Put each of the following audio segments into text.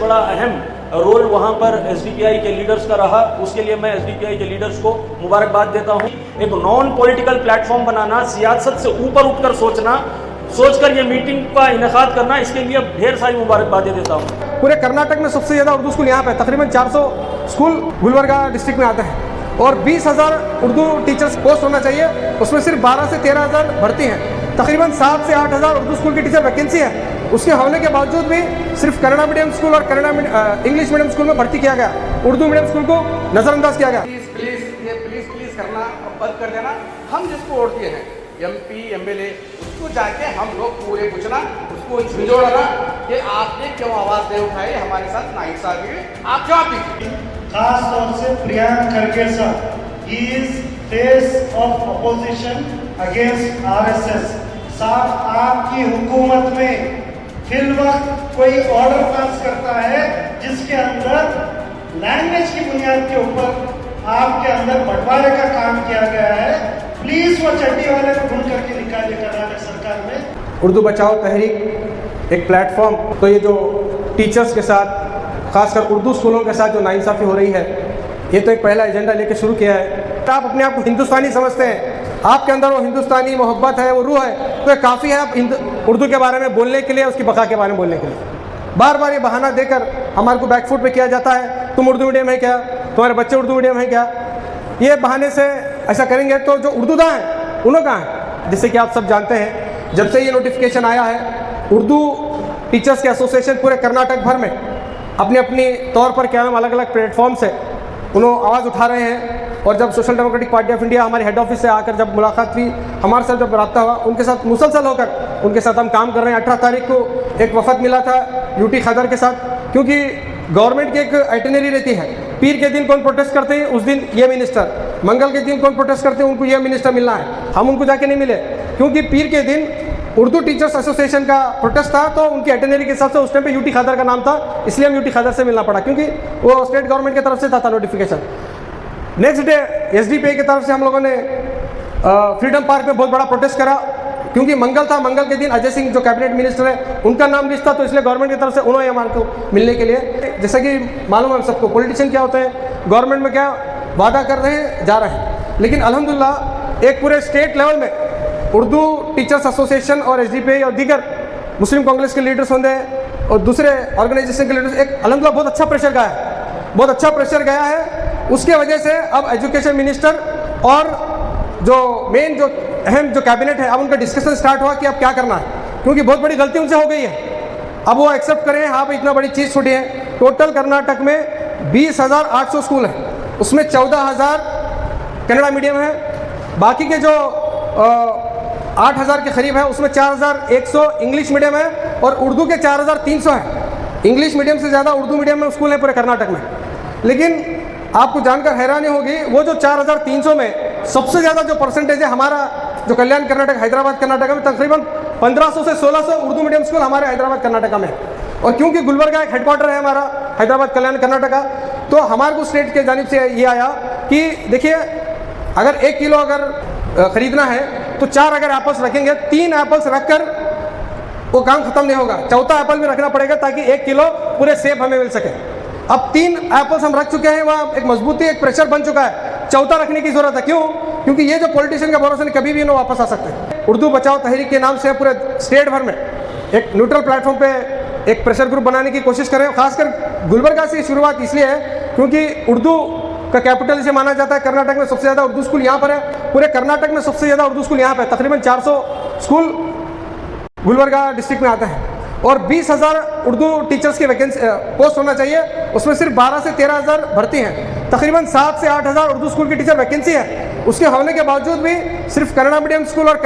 बड़ा अहम रोल वहाँ पर एसडीपीआई के लीडर्स का रहा। उसके लिए मैं एसडीपीआई के लीडर्स को मुबारकबाद देता हूँ। एक नॉन पॉलिटिकल प्लेटफॉर्म बनाना, सियासत से ऊपर उठकर सोचकर ये मीटिंग का इनेकाद करना, इसके लिए ढेर सारी मुबारकबादें देता हूँ। पूरे कर्नाटक में सबसे ज़्यादा उर्दू स्कूल यहाँ पे तकरीबन 400 स्कूल गुलबर्गा डिस्ट्रिक्ट में आते हैं और 20,000 उर्दू टीचर्स पोस्ट होना चाहिए। उसमें सिर्फ 12 से 13,000 भर्ती हैं। तकरीबन 7 से 8,000 उर्दू स्कूल की टीचर वैकेंसी है। उसके होने के बावजूद भी सिर्फ कन्नड़ा मीडियम स्कूल और इंग्लिश मीडियम स्कूल में भर्ती किया गया, उर्दू मीडियम स्कूल को नज़रअंदाज किया गया। प्लीज़ करना बंद कर देना। हम जिसको वोट दिए हैं MP MLA, उसको जाके हम लोग पूरे पूछना, उसको झिझोड़ना कि आपने क्यों आवाज़ नहीं उठाई, हमारे साथ नाइंसाफी हुई, आप जवाब दीजिए। खास तौर से प्रियांक खड़गे sir, he is face of opposition against RSS। साहब, आपकी हुकूमत में फिल वक्त कोई ऑर्डर पास करता है जिसके अंदर लैंग्वेज की बुनियाद के ऊपर आपके अंदर बंटवारे का काम किया गया है। प्लीज वो चड्डी वाले को ढूंढ करके निकालिए कर्नाटक सरकार में। उर्दू बचाओ तहरीक एक प्लेटफॉर्म, तो ये जो टीचर्स के साथ खासकर उर्दू स्कूलों के साथ जो नाइंसाफ़ी हो रही है, ये तो एक पहला एजेंडा लेके शुरू किया है। आप अपने आप को हिंदुस्तानी समझते हैं, आपके अंदर वो हिंदुस्तानी मोहब्बत है, वो रूह है, तो ये काफ़ी है आप उर्दू के बारे में बोलने के लिए, उसकी बका के बारे में बोलने के लिए। बार बार ये बहाना देकर हमारे को बैकफुट पे किया जाता है, तुम उर्दू मीडियम है क्या, तुम्हारे बच्चे उर्दू मीडियम है क्या। ये बहाने से ऐसा करेंगे तो जो उर्दूदां हैं उन्होंने कहाँ हैं। जैसे कि आप सब जानते हैं, जब से ये नोटिफिकेशन आया है, उर्दू टीचर्स के एसोसिएशन पूरे कर्नाटक भर में अपने अपने तौर पर क्या नाम अलग अलग प्लेटफॉर्म से उन्होंने आवाज़ उठा रहे हैं। और जब social democratic party of India हमारे हेड ऑफिस से आकर जब मुलाकात हुई, हमारे साथ जब रब्ता हुआ, उनके साथ मुसलसल होकर उनके साथ हम काम कर रहे हैं। 18 तारीख को एक वफद मिला था यूटी खदर के साथ, क्योंकि गवर्नमेंट की एक आइटिनरी रहती है। पीर के दिन कौन प्रोटेस्ट करते हैं, उस दिन ये मिनिस्टर, मंगल के दिन कौन प्रोटेस्ट करते हैं, उनको ये मिनिस्टर मिलना है। हम उनको जाके नहीं मिले, क्योंकि पीर के दिन उर्दू टीचर्स एसोसिएशन का प्रोटेस्ट था, तो उनकी आइटिनरी के हिसाब से उस टाइम पे यूटी खदर का नाम था, इसलिए हम यूटी खदर से मिलना पड़ा, क्योंकि वो स्टेट गवर्नमेंट की तरफ से था नोटिफिकेशन। नेक्स्ट डे एसडीपीआई की तरफ से हम लोगों ने फ्रीडम पार्क में बहुत बड़ा प्रोटेस्ट करा, क्योंकि मंगल था, मंगल के दिन अजय सिंह जो कैबिनेट मिनिस्टर है उनका नाम लिस्ट था, तो इसलिए गवर्नमेंट की तरफ से उन्होंने हमारे को मिलने के लिए, जैसा कि मालूम है सबको पॉलिटिशियन क्या होते हैं, गवर्नमेंट में क्या वादा कर रहे हैं जा रहे हैं। लेकिन अल्हम्दुलिल्लाह एक पूरे स्टेट लेवल में उर्दू टीचर्स एसोसिएशन और एसडीपीआई और दीगर मुस्लिम कांग्रेस के लीडर्स होंगे और दूसरे ऑर्गेनाइजेशन के लीडर्स, एक अल्हम्दुलिल्लाह बहुत अच्छा प्रेशर गया है, बहुत अच्छा प्रेशर गया है। उसके वजह से अब एजुकेशन मिनिस्टर और जो मेन जो अहम जो कैबिनेट है, अब उनका डिस्कशन स्टार्ट हुआ कि अब क्या करना है, क्योंकि बहुत बड़ी गलती उनसे हो गई है। अब वो एक्सेप्ट करें, हाँ भाई इतना बड़ी चीज़ छूटी है। टोटल कर्नाटक में 20,800 स्कूल हैं, उसमें 14,000 कन्नड़ा मीडियम है, बाकी के जो 8,000 के करीब है उसमें 4,100 इंग्लिश मीडियम है और उर्दू के 4,300 है। इंग्लिश मीडियम से ज़्यादा उर्दू मीडियम में स्कूल हैं पूरे कर्नाटक में। लेकिन आपको जानकर हैरानी होगी, वो जो 4,300 में सबसे ज़्यादा जो परसेंटेज है हमारा जो कल्याण कर्नाटक हैदराबाद कर्नाटक में, तकरीबन 1500 से 1600 उर्दू मीडियम स्कूल हमारे हैदराबाद कर्नाटक में। और क्योंकि गुलबर्गा एक हेडक्वार्टर है हमारा हैदराबाद कल्याण कर्नाटक का, तो हमारे को स्टेट के जानिब से ये आया कि देखिए अगर 1 किलो अगर ख़रीदना है तो 4 अगर एप्पल्स रखेंगे, 3 एप्पल्स रखकर वो काम ख़त्म नहीं होगा, चौथा एप्पल भी रखना पड़ेगा ताकि 1 किलो पूरे सेब हमें मिल सके। अब 3 एप्पल्स हम रख चुके हैं, वहाँ एक मजबूती एक प्रेशर बन चुका है, चौथा रखने की ज़रूरत है। क्यों? क्योंकि ये जो पॉलिटिशियन का भरोसा नहीं, कभी भी इन्हें वापस आ सकते हैं। उर्दू बचाओ तहरीक के नाम से पूरे स्टेट भर में एक न्यूट्रल प्लेटफॉर्म पे एक प्रेशर ग्रुप बनाने की कोशिश करें। खासकर गुलबर्गा से शुरुआत इसलिए है क्योंकि उर्दू का कैपिटल इसे माना जाता है। कर्नाटक में सबसे ज़्यादा उर्दू स्कूल यहाँ पर है, पूरे कर्नाटक में सबसे ज़्यादा उर्दू स्कूल यहाँ पर है, तकरीबन 400 स्कूल गुलबर्गा डिस्ट्रिक्ट में आते हैं और 20,000 उर्दू टीचर्स की वैकेंसी पोस्ट होना चाहिए, उसमें सिर्फ 12 से 13,000 भर्ती हैं। तकरीबन 7 से 8,000 उर्दू स्कूल की टीचर वैकेंसी है। उसके होने के बावजूद भी सिर्फ कन्नड़ा मीडियम स्कूल और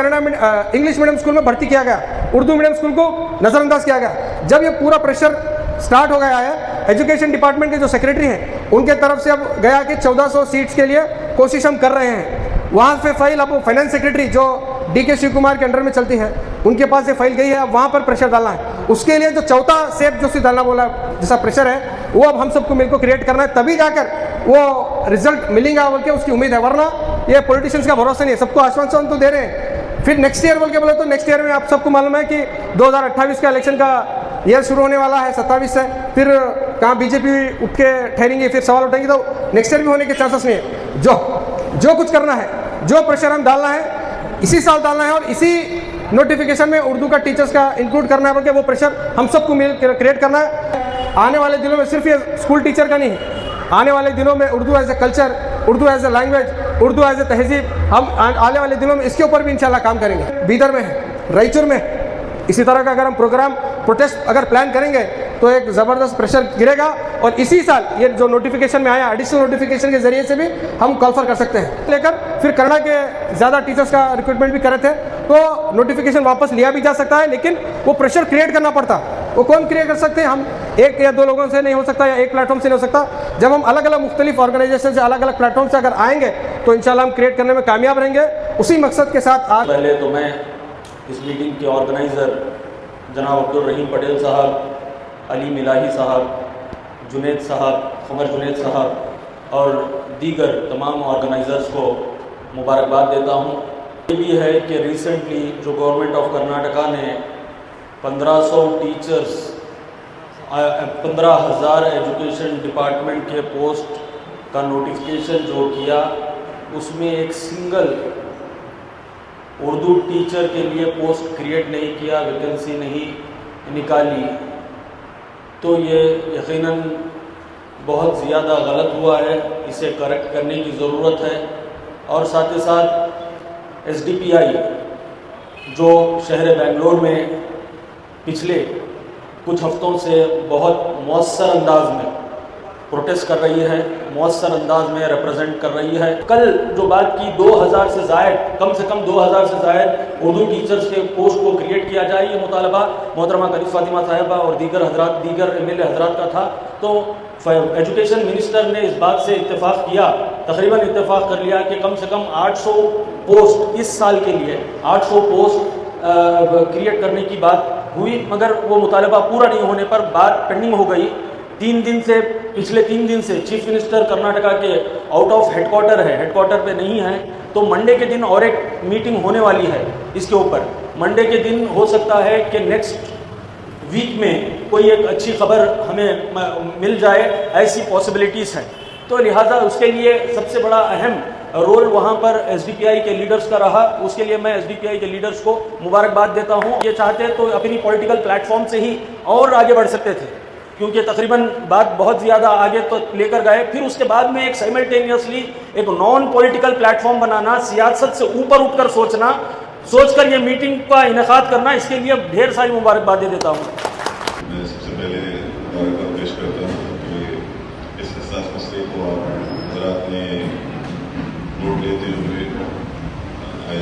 इंग्लिश मीडियम स्कूल में भर्ती किया गया, उर्दू मीडियम स्कूल को नज़रअंदाज किया गया। जब ये पूरा प्रेशर स्टार्ट हो गया है, एजुकेशन डिपार्टमेंट के जो सेक्रेटरी हैं उनके तरफ से अब गया कि 1400 सीट्स के लिए कोशिश हम कर रहे हैं। वहाँ से फाइल अब फाइनेंस सेक्रेटरी जो DK शिव कुमार के अंडर में चलती है उनके पास ये फाइल गई है, अब वहाँ पर प्रेशर डालना है। उसके लिए जो चौथा सेप जो सी डालना बोला जैसा प्रेशर है वो अब हम सबको मिलकर क्रिएट करना है, तभी जाकर वो रिजल्ट मिलेगा बोल के उसकी उम्मीद है। वरना ये पॉलिटिशियंस का भरोसा नहीं है, सबको आश्वासन तो दे रहे हैं, फिर नेक्स्ट ईयर बोल के बोले तो नेक्स्ट ईयर में आप सबको मालूम है कि 2028 का इलेक्शन का ईयर शुरू होने वाला है 27 से, फिर कहाँ बीजेपी उठ के ठहरेंगे, फिर सवाल उठेंगे, तो नेक्स्ट ईयर भी होने के चांसेस नहीं है। जो कुछ करना है, जो प्रेशर हम डालना है इसी साल डालना है और इसी नोटिफिकेशन में उर्दू का टीचर्स का इंक्लूड करना है, बल्कि वो प्रेशर हम सबको मिल क्रिएट करना है। आने वाले दिनों में सिर्फ ये स्कूल टीचर का नहीं है, आने वाले दिनों में Urdu as a culture, Urdu as a language, Urdu as a तहजीब, हम आने वाले दिनों में इसके ऊपर भी इंशाल्लाह काम करेंगे। बीदर में है, रायचूर में इसी तरह का अगर हम प्रोग्राम प्रोटेस्ट अगर प्लान करेंगे तो एक ज़बरदस्त प्रेशर गिरेगा और इसी साल ये जो नोटिफिकेशन में आया एडिशनल नोटिफिकेशन के ज़रिए से भी हम कॉल्फर कर सकते हैं। लेकर फिर कन्नड़ा के ज़्यादा टीचर्स का रिक्रूटमेंट भी करे थे, तो नोटिफिकेशन वापस लिया भी जा सकता है, लेकिन वो प्रेशर क्रिएट करना पड़ता। वो कौन क्रिएट कर सकते हैं? हम एक या दो लोगों से नहीं हो सकता, या एक प्लेटफॉर्म से नहीं हो सकता। जब हम अलग अलग मुख्तलिफ ऑर्गेनाइजेशन से, अलग अलग प्लेटफॉर्म से अगर आएंगे तो इंशाल्लाह हम क्रिएट करने में कामयाब रहेंगे। उसी मकसद के साथ आज पहले तो मैं इस मीटिंग के ऑर्गेनाइज़र जनाब अब्दुल रहीम पटेल साहब, अली मिलाही साहब, जुनेद साहब, क़मर जुनेद साहब और दीगर तमाम ऑर्गेनाइज़र्स को मुबारकबाद देता हूँ। ये भी है कि रिसेंटली जो गवर्नमेंट ऑफ कर्नाटका ने 1500 टीचर्स, 15,000 एजुकेशन डिपार्टमेंट के पोस्ट का नोटिफिकेशन जो किया, उसमें एक सिंगल उर्दू टीचर के लिए पोस्ट क्रिएट नहीं किया, वैकेंसी नहीं निकाली, तो ये यकीनन बहुत ज़्यादा गलत हुआ है। इसे करेक्ट करने की ज़रूरत है। और साथ ही साथ SDPI जो शहर बेंगलोर में पिछले कुछ हफ्तों से बहुत मौसर अंदाज में प्रोटेस्ट कर रही है, मौसर अंदाज में रिप्रेजेंट कर रही है। कल जो बात की 2000 से ज़ायद, कम से कम 2000 से ज़ायद उर्दू टीचर्स के पोस्ट को क्रिएट किया जाए, ये मुतालबा मोहतरमा करीब फातिमा साहिबा और दीगर MLA हजरात का था। तो एजुकेशन मिनिस्टर ने इस बात से इत्तेफाक किया, तकरीबन इत्तेफाक कर लिया कि कम से कम 800 पोस्ट इस साल के लिए 800 पोस्ट क्रिएट करने की बात हुई, मगर वो मुतालबा पूरा नहीं होने पर बात पेंडिंग हो गई। पिछले 3 दिन से चीफ मिनिस्टर कर्नाटका के आउट ऑफ हेडक्वार्टर है, हेडक्वार्टर पे नहीं है, तो मंडे के दिन और एक मीटिंग होने वाली है इसके ऊपर। मंडे के दिन हो सकता है कि नेक्स्ट वीक में कोई एक अच्छी खबर हमें मिल जाए, ऐसी पॉसिबिलिटीज़ हैं। तो लिहाजा उसके लिए सबसे बड़ा अहम रोल वहाँ पर SDPI के लीडर्स का रहा। उसके लिए मैं SDPI के लीडर्स को मुबारकबाद देता हूँ। ये चाहते तो अपनी पॉलिटिकल प्लेटफॉर्म से ही और आगे बढ़ सकते थे, क्योंकि तकरीबन बात बहुत ज़्यादा आगे तो लेकर गए। फिर उसके बाद में एक साइमल्टेनियसली एक नॉन पॉलिटिकल प्लेटफॉर्म बनाना, सियासत से ऊपर उठकर सोचकर ये मीटिंग का इनेकाद करना, इसके लिए ढेर सारी मुबारकबादें देता हूँ। मैं सबसे पहले मुबारकबाद पेश करता हूँ कि इस हसास मसले को आप हज़रात ने नोट लेते हुए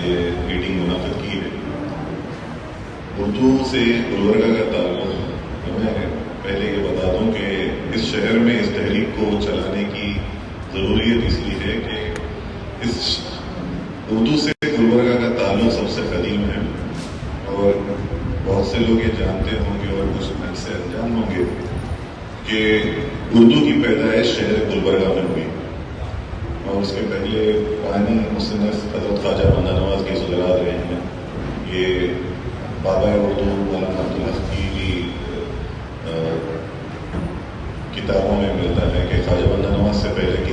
ये मीटिंग मुनाफिद की है। उर्दू से गुलबर्गा का ताल्लुक, मैं पहले ये बता दूं कि इस शहर में इस तहरीक को चलाने की ज़रूरियत इसलिए है कि इस उर्दू से गुलबर्गा का ताल्लुक सबसे कदीम है और बहुत से लोग ये जानते होंगे और कुछ से अनजान होंगे कि उर्दू की पैदाइश शहर गुलबर्गा में हुई और उसके पहले पानी मुसन्निफ हज़रत ख्वाजा बंदा नवाज के सुज़रात रहे हैं। ये बाबा उर्दू मौलाना अब्दुल हक की भी किताबों में मिलता है कि ख्वाजा बंदा नवाज से पहले की